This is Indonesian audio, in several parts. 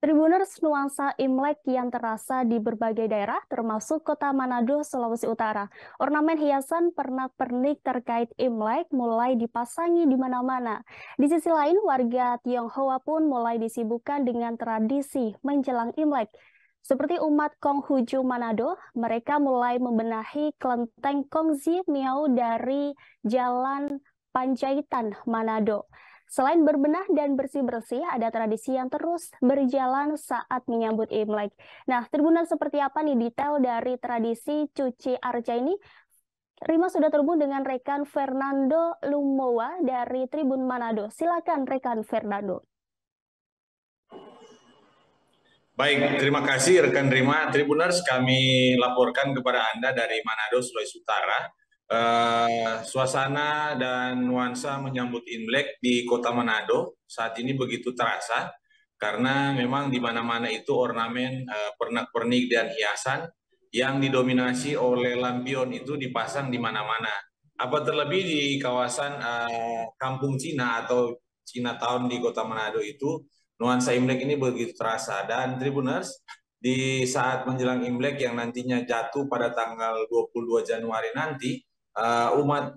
Tribuners, nuansa Imlek yang terasa di berbagai daerah, termasuk kota Manado, Sulawesi Utara. Ornamen hiasan pernak-pernik terkait Imlek mulai dipasangi di mana-mana. Di sisi lain, warga Tionghoa pun mulai disibukkan dengan tradisi menjelang Imlek. Seperti umat Konghucu Manado, mereka mulai membenahi kelenteng Kongsi Miao dari Jalan Panjaitan, Manado. Selain berbenah dan bersih-bersih, ada tradisi yang terus berjalan saat menyambut Imlek. Nah, Tribuners, seperti apa nih detail dari tradisi cuci arca ini? Rima sudah terhubung dengan rekan Fernando Lumowa dari Tribun Manado. Silakan rekan Fernando. Baik, terima kasih rekan Rima. Tribuners, kami laporkan kepada Anda dari Manado, Sulawesi Utara. Suasana dan nuansa menyambut Imlek di kota Manado saat ini begitu terasa karena memang di mana-mana itu ornamen, pernak-pernik dan hiasan yang didominasi oleh lampion itu dipasang di mana-mana. Apa terlebih di kawasan Kampung Cina atau Chinatown di kota Manado itu nuansa Imlek ini begitu terasa. Dan Tribuners, di saat menjelang Imlek yang nantinya jatuh pada tanggal 22 Januari nanti, umat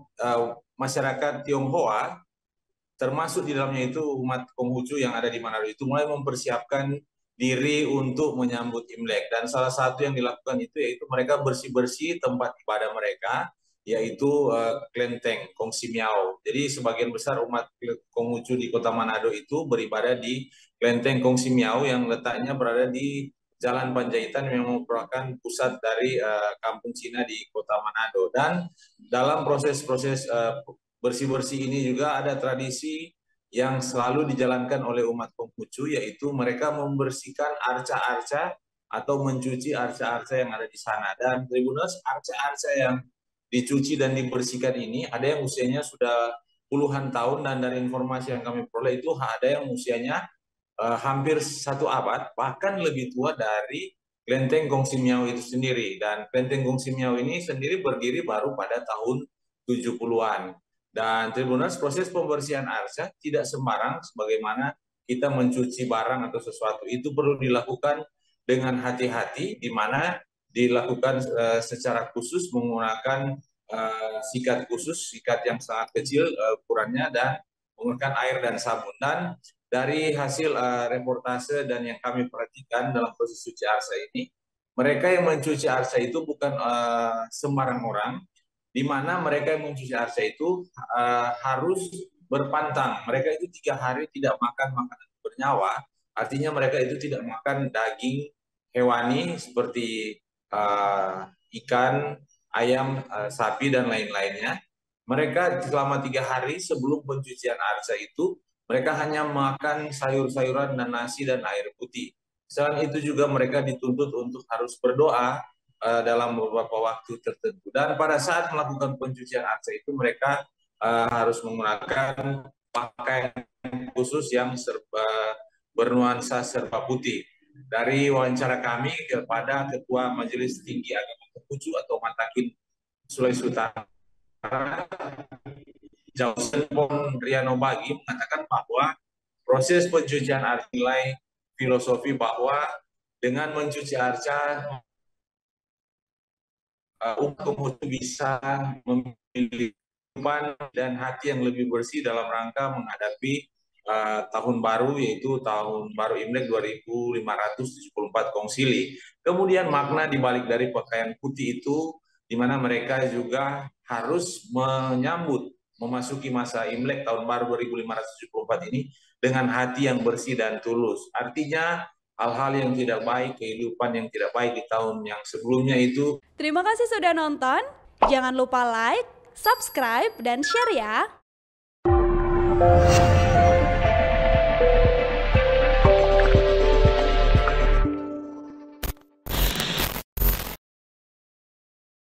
masyarakat Tionghoa, termasuk di dalamnya itu umat Konghucu yang ada di Manado itu mulai mempersiapkan diri untuk menyambut Imlek. Dan salah satu yang dilakukan itu yaitu mereka bersih-bersih tempat ibadah mereka, yaitu kelenteng Kongsi Miao. Jadi sebagian besar umat Konghucu di kota Manado itu beribadah di kelenteng Kongsi Miao yang letaknya berada di Jalan Panjaitan yang merupakan pusat dari kampung Cina di kota Manado. Dan dalam proses-proses bersih-bersih ini juga ada tradisi yang selalu dijalankan oleh umat Konghucu, yaitu mereka membersihkan arca-arca atau mencuci arca-arca yang ada di sana. Dan Tribuners, arca-arca yang dicuci dan dibersihkan ini ada yang usianya sudah puluhan tahun, dan dari informasi yang kami peroleh itu ada yang usianya hampir 1 abad, bahkan lebih tua dari kelenteng Kongsi Miao itu sendiri. Dan kelenteng Kongsi Miao ini sendiri berdiri baru pada tahun 70-an. Dan Tribuners, proses pembersihan arca tidak sembarang sebagaimana kita mencuci barang atau sesuatu. Itu perlu dilakukan dengan hati-hati, di mana dilakukan secara khusus menggunakan sikat khusus, sikat yang sangat kecil ukurannya, dan menggunakan air dan sabun. Dan dari hasil reportase dan yang kami perhatikan dalam proses cuci arca ini, mereka yang mencuci arca itu bukan sembarang orang, di mana mereka yang mencuci arca itu harus berpantang. Mereka itu 3 hari tidak makan makanan bernyawa, artinya mereka itu tidak makan daging hewani seperti ikan, ayam, sapi, dan lain-lainnya. Mereka selama 3 hari sebelum pencucian arca itu mereka hanya makan sayur-sayuran dan nasi dan air putih. Selain itu juga mereka dituntut untuk harus berdoa dalam beberapa waktu tertentu. Dan pada saat melakukan pencucian arca itu mereka harus menggunakan pakaian khusus yang bernuansa serba putih. Dari wawancara kami kepada Ketua Majelis Tinggi Agama Konghucu atau Matakin Sulawesi Utara, Jausen Pon Riano Bagi, mengatakan bahwa proses pencucian arca nilai filosofi bahwa dengan mencuci arca umat Konghucu bisa memiliki kehidupan dan hati yang lebih bersih dalam rangka menghadapi tahun baru, yaitu tahun baru Imlek 2574 Kongsili. Kemudian makna dibalik dari pakaian putih itu, di mana mereka juga harus menyambut memasuki masa Imlek tahun baru 2574 ini dengan hati yang bersih dan tulus. Artinya hal-hal yang tidak baik, kehidupan yang tidak baik di tahun yang sebelumnya itu. Terima kasih sudah nonton. Jangan lupa like, subscribe, dan share ya.